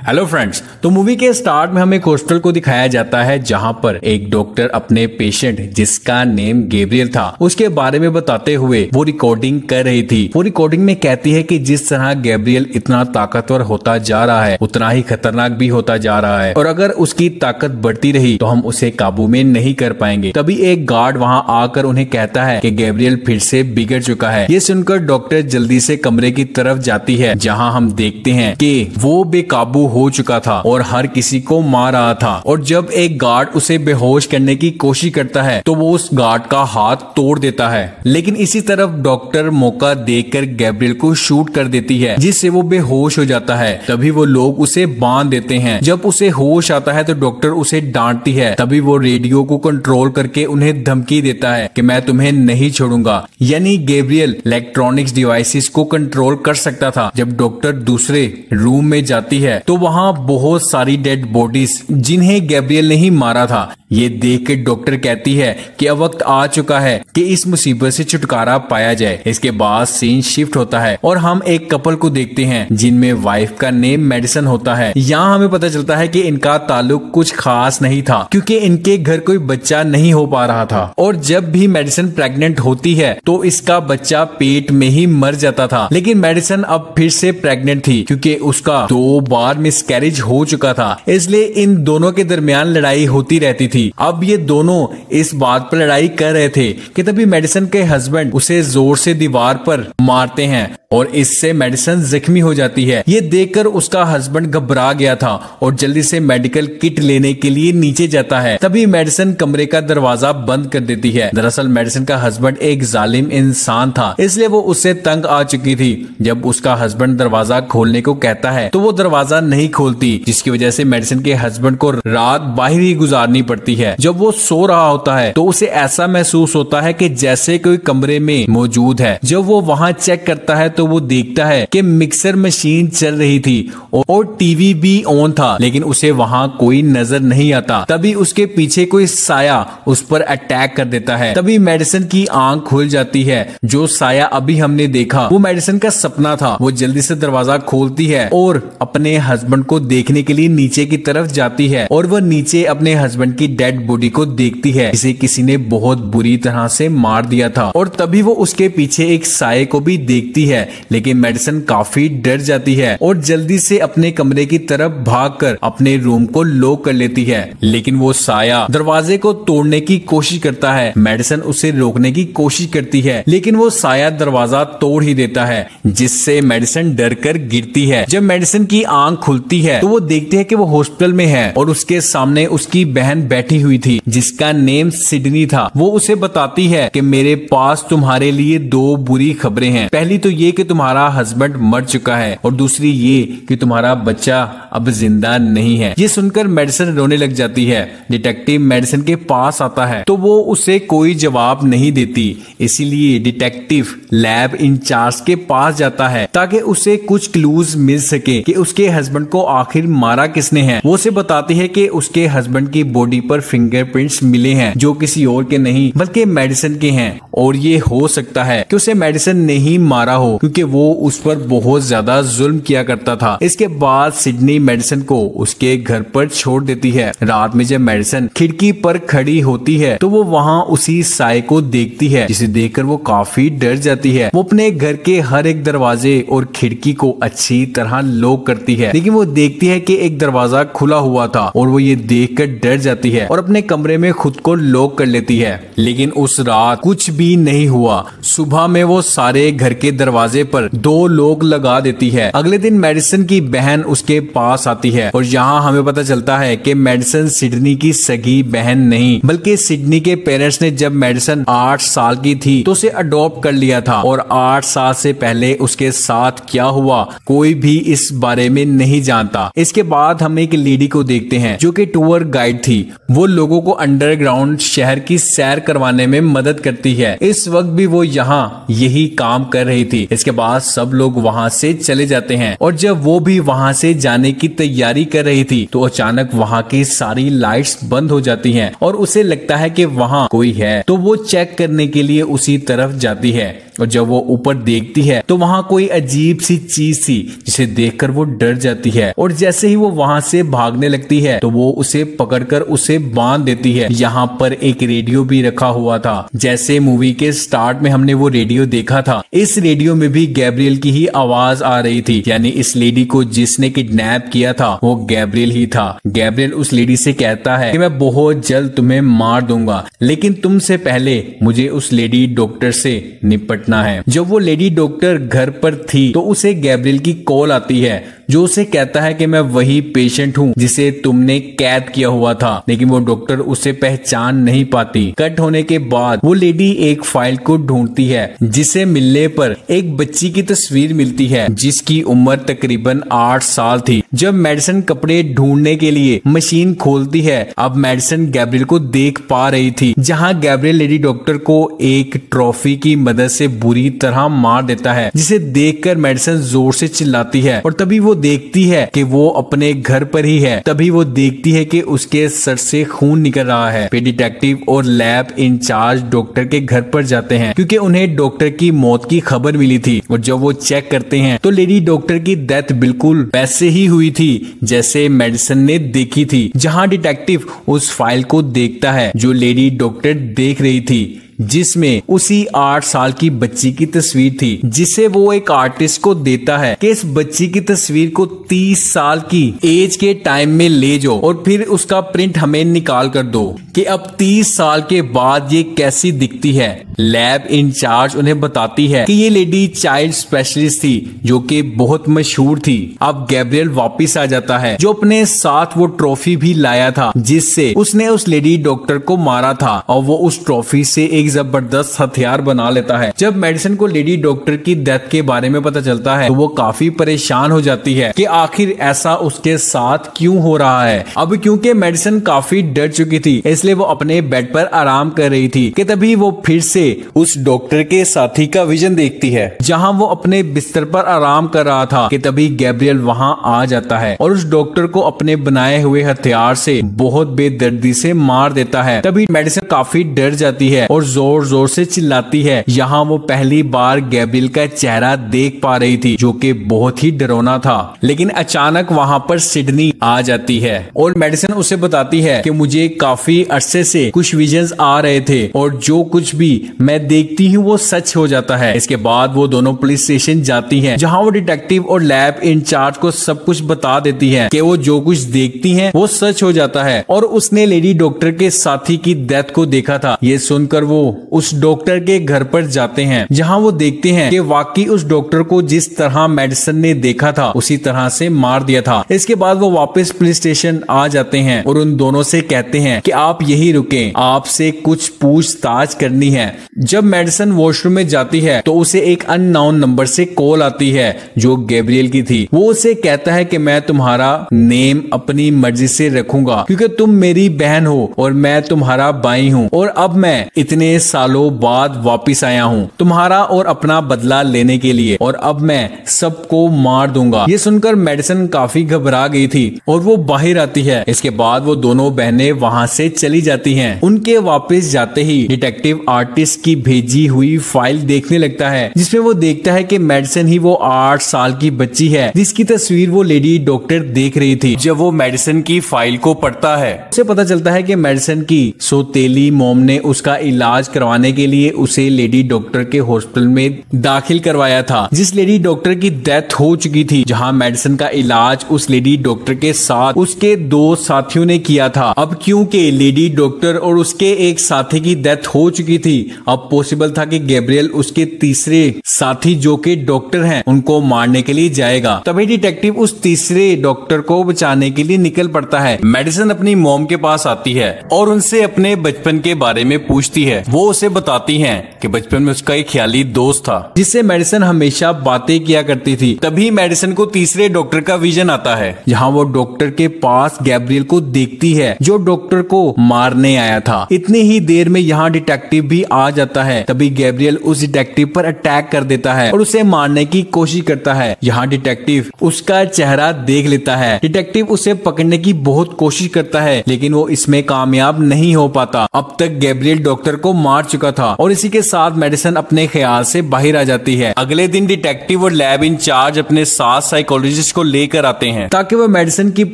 Hello friends, तो movie के start में हमें एक हॉस्टल को दिखाया जाता है जहां पर एक डॉक्टर अपने पेशेंट जिसका नेम गैब्रियल था उसके बारे में बताते हुए वो रिकॉर्डिंग कर रही थी। वो रिकॉर्डिंग में कहती है कि जिस तरह गैब्रियल इतना ताकतवर होता जा रहा है उतना ही खतरनाक भी होता जा रहा है और अगर उसकी ताकत बढ़ती रही तो हम उसे काबू में नहीं कर पाएंगे। तभी एक गार्ड वहां आकर उन्हें कहता है कि गैब्रियल फिर से बिगड़ चुका है। ये सुनकर डॉक्टर जल्दी से कमरे की तरफ जाती है जहाँ हम देखते हैं कि वो बेकाबू हो चुका था और हर किसी को मार रहा था। और जब एक गार्ड उसे बेहोश करने की कोशिश करता है तो वो उस गार्ड का हाथ तोड़ देता है, लेकिन इसी तरफ डॉक्टर मौका देखकर गैब्रियल को शूट कर देती है जिससे वो बेहोश हो जाता है। तभी वो लोग उसे बांध देते हैं। जब उसे होश आता है तो डॉक्टर उसे डांटती है। तभी वो रेडियो को कंट्रोल करके उन्हें धमकी देता है कि मैं तुम्हें नहीं छोड़ूंगा। यानी गैब्रियल इलेक्ट्रॉनिक्स डिवाइसेस को कंट्रोल कर सकता था। जब डॉक्टर दूसरे रूम में जाती है तो वहां बहुत सारी डेड बॉडीज जिन्हें गैब्रियल ने ही मारा था। ये देख के डॉक्टर कहती है कि अब वक्त आ चुका है कि इस मुसीबत से छुटकारा पाया जाए। इसके बाद सीन शिफ्ट होता है और हम एक कपल को देखते हैं जिनमें वाइफ का नेम मेडिसन होता है। यहाँ हमें पता चलता है कि इनका ताल्लुक कुछ खास नहीं था क्योंकि इनके घर कोई बच्चा नहीं हो पा रहा था और जब भी मेडिसन प्रेग्नेंट होती है तो इसका बच्चा पेट में ही मर जाता था। लेकिन मेडिसन अब फिर से प्रेग्नेंट थी क्योंकि उसका 2 बार मिसकैरेज हो चुका था, इसलिए इन दोनों के दरमियान लड़ाई होती रहती थी। अब ये दोनों इस बात पर लड़ाई कर रहे थे कि तभी मेडिसन के हस्बैंड उसे जोर से दीवार पर मारते हैं और इससे मेडिसन जख्मी हो जाती है। ये देखकर उसका हस्बैंड घबरा गया था और जल्दी से मेडिकल किट लेने के लिए नीचे जाता है। तभी मेडिसन कमरे का दरवाजा बंद कर देती है। दरअसल मेडिसन का हस्बैंड एक जालिम इंसान था, इसलिए वो उससे तंग आ चुकी थी। जब उसका हस्बैंड दरवाजा खोलने को कहता है तो वो दरवाजा नहीं खोलती, जिसकी वजह से मेडिसन के हस्बैंड को रात बाहर ही गुजारनी पड़ती है। जब वो सो रहा होता है तो उसे ऐसा महसूस होता है कि जैसे कोई कमरे में मौजूद है। जब वो वहां चेक करता है तो वो देखता है कि मिक्सर मशीन चल रही थी और टीवी भी ऑन था, लेकिन उसे वहां कोई नजर नहीं आता। तभी उसके पीछे कोई साया उस पर अटैक कर देता है। तभी मेडिसन की आंख खुल जाती है। जो साया अभी हमने देखा वो मेडिसन का सपना था। वो जल्दी से दरवाजा खोलती है और अपने हस्बैंड को देखने के लिए नीचे की तरफ जाती है और वह नीचे अपने हस्बैंड की डेड बॉडी को देखती है जिसे किसी ने बहुत बुरी तरह से मार दिया था। और तभी वो उसके पीछे एक साये को भी देखती है, लेकिन मेडिसन काफी डर जाती है और जल्दी से अपने कमरे की तरफ भागकर अपने रूम को लॉक कर लेती है। लेकिन वो साया दरवाजे को तोड़ने की कोशिश करता है। मेडिसन उसे रोकने की कोशिश करती है, लेकिन वो साया दरवाजा तोड़ ही देता है, जिससे मेडिसन डर कर गिरती है। जब मेडिसन की आंख खुलती है तो वो देखती है कि वो हॉस्पिटल में है और उसके सामने उसकी बहन बैठी हुई थी जिसका नेम सिडनी था। वो उसे बताती है कि मेरे पास तुम्हारे लिए 2 बुरी खबरें हैं। पहली तो ये कि तुम्हारा हस्बैंड मर चुका है और दूसरी ये कि तुम्हारा बच्चा अब जिंदा नहीं है। ये सुनकर मेडिसन रोने लग जाती है। डिटेक्टिव मेडिसन के पास आता है तो वो उसे कोई जवाब नहीं देती, इसीलिए डिटेक्टिव लैब इंचार्ज के पास जाता है ताकि उसे कुछ क्लूज मिल सके कि उसके हस्बैंड को आखिर मारा किसने है। वो उसे बताती है कि उसके हस्बैंड की बॉडी पर फिंगरप्रिंट्स मिले हैं जो किसी और के नहीं बल्कि मेडिसन के हैं और ये हो सकता है कि उसे मेडिसन ने ही मारा हो क्योंकि वो उस पर बहुत ज्यादा जुल्म किया करता था। इसके बाद सिडनी मेडिसन को उसके घर पर छोड़ देती है। रात में जब मेडिसन खिड़की पर खड़ी होती है तो वो वहाँ उसी साये को देखती है जिसे देखकर वो काफी डर जाती है। वो अपने घर के हर एक दरवाजे और खिड़की को अच्छी तरह लॉक करती है, लेकिन वो देखती है कि एक दरवाजा खुला हुआ था और वो ये देखकर डर जाती है और अपने कमरे में खुद को लॉक कर लेती है। लेकिन उस रात कुछ भी नहीं हुआ। सुबह में वो सारे घर के दरवाजे पर 2 लोग लगा देती है। अगले दिन मेडिसन की बहन उसके पास आती है और यहाँ हमें पता चलता है कि मेडिसन सिडनी की सगी बहन नहीं बल्कि सिडनी के पेरेंट्स ने जब मेडिसन 8 साल की थी तो उसे अडॉप्ट कर लिया था और 8 साल से पहले उसके साथ क्या हुआ कोई भी इस बारे में नहीं जानता। इसके बाद हम एक लेडी को देखते हैं जो कि टूर गाइड थी। वो लोगों को अंडरग्राउंड शहर की सैर करवाने में मदद करती है। इस वक्त भी वो यहाँ यही काम कर रही थी। इसके बाद सब लोग वहाँ से चले जाते हैं और जब वो भी वहाँ से जाने की तैयारी कर रही थी तो अचानक वहाँ की सारी लाइट्स बंद हो जाती हैं और उसे लगता है कि वहाँ कोई है तो वो चेक करने के लिए उसी तरफ जाती है। और जब वो ऊपर देखती है तो वहाँ कोई अजीब सी चीज थी जिसे देखकर वो डर जाती है, और जैसे ही वो वहाँ से भागने लगती है तो वो उसे पकड़कर उसे बांध देती है। यहाँ पर एक रेडियो भी रखा हुआ था। जैसे मूवी के स्टार्ट में हमने वो रेडियो देखा था, इस रेडियो में भी गैब्रियल की ही आवाज आ रही थी, यानी इस लेडी को जिसने किडनैप किया था वो गैब्रियल ही था। गैब्रियल उस लेडी से कहता है कि मैं बहुत जल्द तुम्हें मार दूंगा, लेकिन तुमसे पहले मुझे उस लेडी डॉक्टर से निपटना है। जब वो लेडी डॉक्टर घर पर थी तो उसे गैब्रियल की कॉल आती है, जो उसे कहता है कि मैं वही पेशेंट हूँ जिसे तुमने कैद किया हुआ था, लेकिन वो डॉक्टर उसे पहचान नहीं पाती। कट होने के बाद वो लेडी एक फाइल को ढूंढती है, जिसे मिलने पर एक बच्ची की तस्वीर मिलती है जिसकी उम्र तकरीबन 8 साल थी। जब मेडिसन कपड़े ढूंढने के लिए मशीन खोलती है, अब मेडिसन गैब्रियल को देख पा रही थी, जहाँ गैब्रियल लेडी डॉक्टर को एक ट्रॉफी की मदद से बुरी तरह मार देता है, जिसे देखकर मेडिसन जोर से चिल्लाती है। और तभी वो देखती है कि वो अपने घर पर ही है। तभी वो देखती है कि उसके सर से खून निकल रहा है। फिर डिटेक्टिव और लैब इंचार्ज डॉक्टर के घर पर जाते हैं, क्योंकि उन्हें डॉक्टर की मौत की खबर मिली थी। और जब वो चेक करते हैं तो लेडी डॉक्टर की डेथ बिल्कुल वैसे ही हुई थी जैसे मेडिसन ने देखी थी। जहां डिटेक्टिव उस फाइल को देखता है जो लेडी डॉक्टर देख रही थी, जिसमें उसी 8 साल की बच्ची की तस्वीर थी, जिसे वो एक आर्टिस्ट को देता है कि इस बच्ची की तस्वीर को 30 साल की एज के टाइम में ले जाओ और फिर उसका प्रिंट हमें निकाल कर दो कि अब 30 साल के बाद ये कैसी दिखती है। लैब इंचार्ज उन्हें बताती है कि ये लेडी चाइल्ड स्पेशलिस्ट थी जो कि बहुत मशहूर थी। अब गैब्रियल वापिस आ जाता है, जो अपने साथ वो ट्रॉफी भी लाया था जिससे उसने उस लेडी डॉक्टर को मारा था, और वो उस ट्रॉफी से एक जबरदस्त हथियार बना लेता है। जब मेडिसन को लेडी डॉक्टर की डेथ के बारे में पता चलता है तो वो काफी परेशान हो जाती है कि आखिर ऐसा उसके साथ क्यों हो रहा है। अब क्योंकि मेडिसन काफी डर चुकी थी, इसलिए वो अपने बेड पर आराम कर रही थी कि तभी वो फिर से उस डॉक्टर के साथी का विजन देखती है, जहां वो अपने बिस्तर पर आराम कर रहा था कि तभी गैब्रियल वहां आ जाता है और उस डॉक्टर को अपने बनाए हुए हथियार से बहुत बेदर्दी से मार देता है। तभी मेडिसन काफी डर जाती है और जोर जोर से चिल्लाती है। यहाँ वो पहली बार गैब्रियल का चेहरा देख पा रही थी, जो कि बहुत ही डरावना था। लेकिन अचानक वहाँ पर सिडनी आ जाती है और मेडिसन उसे बताती है कि मुझे काफी अरसे से कुछ विजन्स आ रहे थे और जो कुछ भी मैं देखती हूँ वो सच हो जाता है। इसके बाद वो दोनों पुलिस स्टेशन जाती हैं, जहाँ वो डिटेक्टिव और लैब इंचार्ज को सब कुछ बता देती है कि वो जो कुछ देखती हैं वो सच हो जाता है और उसने लेडी डॉक्टर के साथी की डेथ को देखा था। ये सुनकर वो उस डॉक्टर के घर पर जाते हैं, जहां वो देखते हैं कि वाकई उस डॉक्टर को जिस तरह मेडिसन ने देखा था उसी तरह से मार दिया था। इसके बाद वो वापस पुलिस स्टेशन आ जाते हैं और उन दोनों से कहते हैं कि आप यही रुकें, आपसे कुछ पूछताछ करनी है। जब मेडिसन वॉशरूम में जाती है तो उसे एक अननोन नंबर से कॉल आती है जो गैब्रियल की थी। वो उसे कहता है कि मैं तुम्हारा नेम अपनी मर्जी से रखूंगा क्योंकि तुम मेरी बहन हो और मैं तुम्हारा भाई हूँ, और अब मैं इतने सालों बाद वापिस आया हूँ तुम्हारा और अपना बदला लेने के लिए, और अब मैं सबको मार दूंगा। ये सुनकर मेडिसन काफी घबरा गई थी और वो बाहर आती है। इसके बाद वो दोनों बहनें वहाँ से चली जाती हैं। उनके वापस जाते ही डिटेक्टिव आर्टिस्ट की भेजी हुई फाइल देखने लगता है, जिसमें वो देखता है कि मेडिसन ही वो 8 साल की बच्ची है जिसकी तस्वीर वो लेडी डॉक्टर देख रही थी। जब वो मेडिसन की फाइल को पढ़ता है उसे पता चलता है कि मेडिसन की सौतेली मॉम ने उसका इलाज करवाने के लिए उसे लेडी डॉक्टर के हॉस्पिटल में दाखिल करवाया था, जिस लेडी डॉक्टर की डेथ हो चुकी थी, जहां मेडिसन का इलाज उस लेडी डॉक्टर के साथ उसके 2 साथियों ने किया था। अब क्योंकि लेडी डॉक्टर और उसके एक साथी की डेथ हो चुकी थी, अब पॉसिबल था कि गैब्रियल उसके तीसरे साथी जो कि डॉक्टर हैं उनको मारने के लिए जाएगा। तभी डिटेक्टिव उस तीसरे डॉक्टर को बचाने के लिए निकल पड़ता है। मेडिसन अपनी मॉम के पास आती है और उनसे अपने बचपन के बारे में पूछती है। वो उसे बताती हैं कि बचपन में उसका एक ख्याली दोस्त था जिससे मेडिसन हमेशा बातें किया करती थी। तभी मेडिसन को तीसरे डॉक्टर का विजन आता है, जहां वो डॉक्टर के पास गैब्रियल को देखती है जो डॉक्टर को मारने आया था। इतनी ही देर में यहाँ डिटेक्टिव भी आ जाता है। तभी गैब्रियल उस डिटेक्टिव पर अटैक कर देता है और उसे मारने की कोशिश करता है। यहाँ डिटेक्टिव उसका चेहरा देख लेता है। डिटेक्टिव उसे पकड़ने की बहुत कोशिश करता है लेकिन वो इसमें कामयाब नहीं हो पाता। अब तक गैब्रियल डॉक्टर को मार चुका था और इसी के साथ मेडिसन अपने ख्याल से बाहर आ जाती है। अगले दिन डिटेक्टिव और लैब इंचार्ज अपने साथ साइकोलॉजिस्ट को लेकर आते हैं ताकि वह मेडिसन की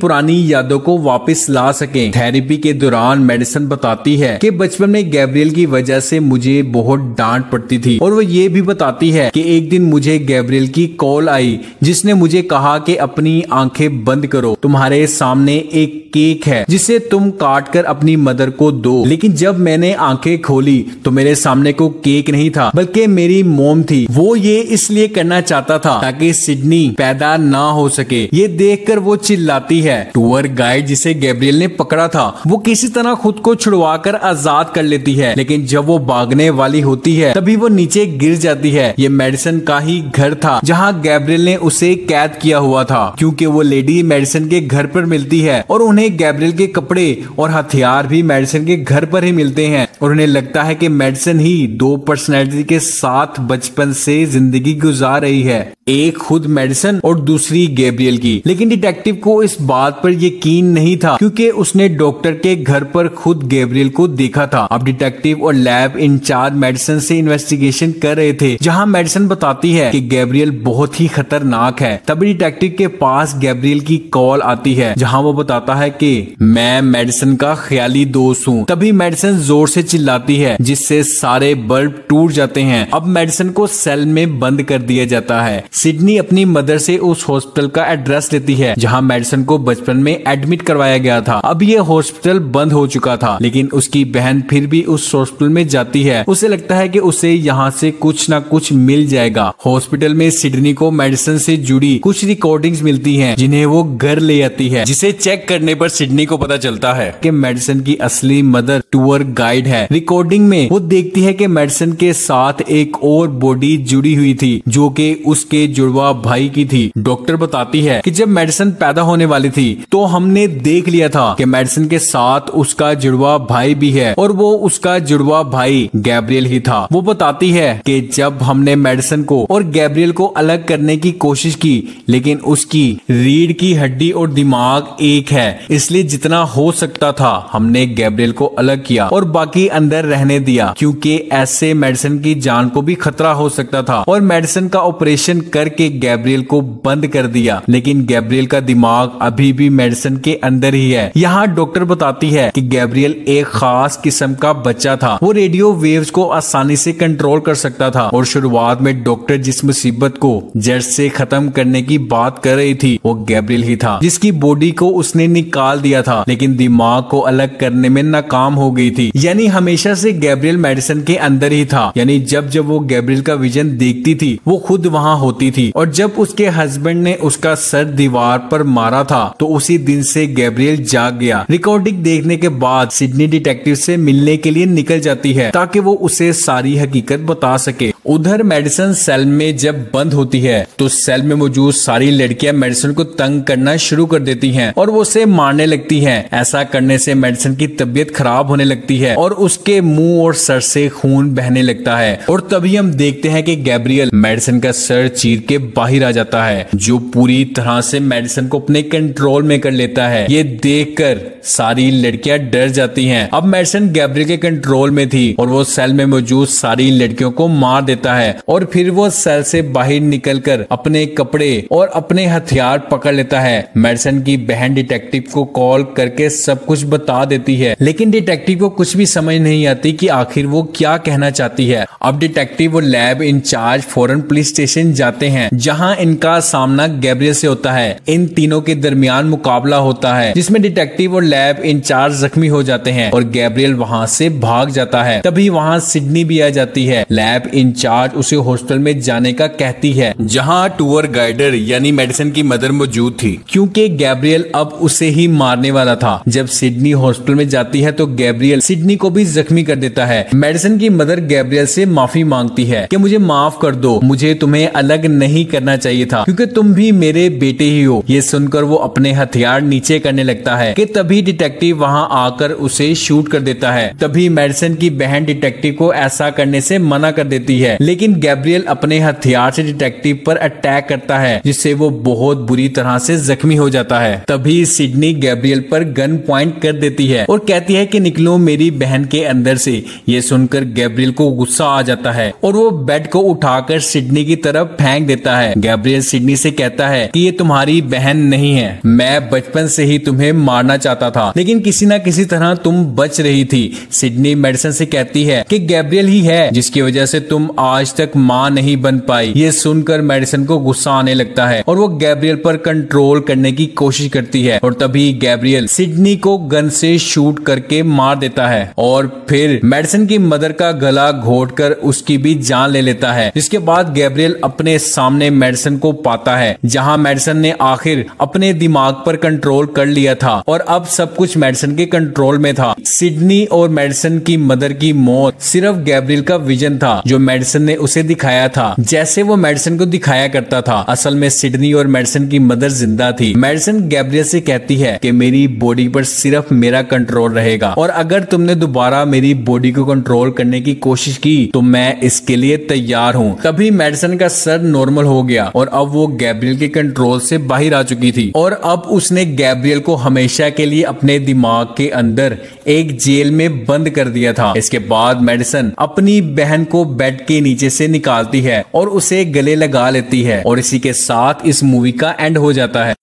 पुरानी यादों को वापस ला सके। थेरेपी के दौरान मेडिसन बताती है कि बचपन में गैब्रियल की वजह से मुझे बहुत डांट पड़ती थी और वो ये भी बताती है कि एक दिन मुझे गैब्रियल की कॉल आई जिसने मुझे कहा कि अपनी आंखें बंद करो, तुम्हारे सामने एक केक है जिसे तुम काट कर अपनी मदर को दो। लेकिन जब मैंने आंखें खोली तो मेरे सामने को केक नहीं था बल्कि मेरी मोम थी। वो ये इसलिए करना चाहता था ताकि सिडनी पैदा ना हो सके। ये देखकर वो चिल्लाती है। टूर गाइड जिसे गैब्रियल ने पकड़ा था वो किसी तरह खुद को छुड़वाकर आजाद कर लेती है, लेकिन जब वो भागने वाली होती है तभी वो नीचे गिर जाती है। ये मेडिसन का ही घर था जहाँ गैब्रियल ने उसे कैद किया हुआ था, क्योंकि वो लेडी मेडिसन के घर पर मिलती है और उन्हें गैब्रियल के कपड़े और हथियार भी मेडिसन के घर पर ही मिलते हैं और उन्हें लगता है कि मेडिसन ही दो पर्सनैलिटी के साथ बचपन से जिंदगी गुजार रही है, एक खुद मेडिसन और दूसरी गैब्रियल की। लेकिन डिटेक्टिव को इस बात पर यकीन नहीं था क्योंकि उसने डॉक्टर के घर पर खुद गैब्रियल को देखा था। अब डिटेक्टिव और लैब इंचार्ज मेडिसन से इन्वेस्टिगेशन कर रहे थे जहां मेडिसन बताती है कि गैब्रियल बहुत ही खतरनाक है। तभी डिटेक्टिव के पास गैब्रियल की कॉल आती है जहां वो बताता है कि मैं मेडिसन का ख्याली दोस्त हूँ। तभी मेडिसन जोर से चिल्लाती है जिससे सारे बल्ब टूट जाते हैं। अब मेडिसन को सेल में बंद कर दिया जाता है। सिडनी अपनी मदर से उस हॉस्पिटल का एड्रेस लेती है जहां मेडिसन को बचपन में एडमिट करवाया गया था। अब ये हॉस्पिटल बंद हो चुका था, लेकिन उसकी बहन फिर भी उस हॉस्पिटल में जाती है। उसे लगता है कि उसे यहाँ से कुछ ना कुछ मिल जाएगा। हॉस्पिटल में सिडनी को मेडिसन से जुड़ी कुछ रिकॉर्डिंग्स मिलती हैं जिन्हें वो घर ले आती है, जिसे चेक करने पर सिडनी को पता चलता है कि मेडिसन की असली मदर टूर गाइड है। रिकॉर्डिंग में वो देखती है कि मेडिसन के साथ एक और बॉडी जुड़ी हुई थी जो कि उसके जुड़वा भाई की थी। डॉक्टर बताती है कि जब मेडिसन पैदा होने वाली थी तो हमने देख लिया था कि मेडिसन के साथ उसका जुड़वा भाई भी है और वो उसका जुड़वा भाई गैब्रियल ही था। वो बताती है कि जब हमने मेडिसन को और गैब्रियल को अलग करने की कोशिश की, लेकिन उसकी रीढ़ की हड्डी और दिमाग एक है, इसलिए जितना हो सकता था हमने गैब्रियल को अलग किया और बाकी अंदर रहने दिया, क्योंकि ऐसे मेडिसन की जान को भी खतरा हो सकता था। और मेडिसन का ऑपरेशन करके गैब्रियल को बंद कर दिया, लेकिन गैब्रियल का दिमाग अभी भी मेडिसन के अंदर ही है। यहाँ डॉक्टर बताती है कि गैब्रियल एक खास किस्म का बच्चा था। वो रेडियो वेव्स को आसानी से कंट्रोल कर सकता था और शुरुआत में डॉक्टर जिस मुसीबत को जड़ से खत्म करने की बात कर रही थी वो गैब्रियल ही था, जिसकी बॉडी को उसने निकाल दिया था लेकिन दिमाग को अलग करने में नाकाम हो गई थी। यानी हमेशा से गैब्रियल मेडिसन के अंदर ही था। यानी जब जब वो गैब्रियल का विजन देखती थी वो खुद वहाँ होती थी। और जब उसके हस्बैंड ने उसका सर दीवार पर मारा था तो उसी दिन से गैब्रियल जाग गया। रिकॉर्डिंग देखने के बाद सिडनी डिटेक्टिव से मिलने के लिए निकल जाती है ताकि वो उसे सारी हकीकत बता सके। उधर मेडिसन सेल में जब बंद होती है तो सेल में मौजूद सारी लड़कियां मेडिसन को तंग करना शुरू कर देती हैं और वो उसे मारने लगती हैं। ऐसा करने से मेडिसन की तबीयत खराब होने लगती है और उसके मुंह और सर से खून बहने लगता है। और तभी हम देखते हैं कि गैब्रियल मेडिसन का सर चीर के बाहर आ जाता है, जो पूरी तरह से मेडिसन को अपने कंट्रोल में कर लेता है। ये देखकर सारी लड़कियां डर जाती हैं। अब मेडिसन गैब्रियल के कंट्रोल में थी और वो सेल में मौजूद सारी लड़कियों को मार देता है और फिर वो सेल से बाहर निकलकर अपने कपड़े और अपने हथियार पकड़ लेता है। मेडिसन की बहन डिटेक्टिव को कॉल करके सब कुछ बता देती है, लेकिन डिटेक्टिव को कुछ भी समझ नहीं आती कि आखिर वो क्या कहना चाहती है। अब डिटेक्टिव और लैब इंचार्ज फौरन पुलिस स्टेशन जाते हैं जहां इनका सामना गैब्रियल से होता है। इन तीनों के दरमियान मुकाबला होता है जिसमें डिटेक्टिव और लैब इंचार्ज जख्मी हो जाते हैं और गैब्रियल वहां से भाग जाता है। तभी वहां सिडनी भी आ जाती है। लैब इंचार्ज उसे हॉस्पिटल में जाने का कहती है जहां टूर गाइडर यानी मेडिसन की मदर मौजूद थी, क्योंकि गैब्रियल अब उसे ही मारने वाला था। जब सिडनी हॉस्पिटल में जाती है तो गैब्रियल सिडनी को भी जख्मी कर देता है। मेडिसन की मदर गैब्रियल से माफी मांगती है कि मुझे माफ कर दो, मुझे तुम्हें अलग नहीं करना चाहिए था क्योंकि तुम भी मेरे बेटे ही हो। ये सुनकर वो अपने हथियार नीचे करने लगता है कि तभी डिटेक्टिव वहां आकर उसे शूट कर देता है। तभी मेडिसन की बहन डिटेक्टिव को ऐसा करने से मना कर देती है, लेकिन गैब्रियल अपने हथियार से डिटेक्टिव पर अटैक करता है जिससे वो बहुत बुरी तरह से जख्मी हो जाता है। तभी सिडनी गैब्रियल पर गन पॉइंट कर देती है और कहती है कि निकलो मेरी बहन के अंदर से। से। ये सुनकर गैब्रियल को गुस्सा आ जाता है और वो बेड को उठाकर सिडनी की तरफ फेंक देता है। गैब्रियल सिडनी से कहता है कि ये तुम्हारी बहन नहीं है, मैं बचपन से ही तुम्हें मारना चाहता था लेकिन किसी न किसी तरह तुम बच रही थी। सिडनी मेडिसन से कहती है कि गैब्रियल ही है जिसकी वजह से तुम आज तक मां नहीं बन पाई। ये सुनकर मेडिसन को गुस्सा आने लगता है और वो गैब्रियल पर कंट्रोल करने की कोशिश करती है और तभी गैब्रियल सिडनी को गन से शूट करके मार देता है और फिर मेडिसन की मदर का गला घोटकर उसकी भी जान ले लेता है। जिसके बाद गैब्रियल अपने सामने मेडिसन को पाता है जहां मेडिसन ने आखिर अपने दिमाग पर कंट्रोल कर लिया था और अब सब कुछ मेडिसन के कंट्रोल में था। सिडनी और मेडिसन की मदर की मौत सिर्फ गैब्रियल का विजन था जो मेडिसन ने उसे दिखाया था जैसे वो मेडिसन को दिखाया करता था। असल में सिडनी और मेडिसन की मदर जिंदा थी। मेडिसन गैब्रियल से कहती है कि मेरी बॉडी पर सिर्फ मेरा कंट्रोल रहेगा और अगर तुमने दोबारा मेरी बॉडी को कंट्रोल करने की कोशिश की तो मैं इसके लिए तैयार हूँ। तभी मेडिसन का सर नॉर्मल हो गया और अब वो गैब्रियल के कंट्रोल से बाहर आ चुकी थी और अब उसने गैब्रियल को हमेशा के लिए अपने दिमाग के अंदर एक जेल में बंद कर दिया था। इसके बाद मेडिसन अपनी बहन को बेड के नीचे से निकालती है और उसे गले लगा लेती है और इसी के साथ इस मूवी का एंड हो जाता है।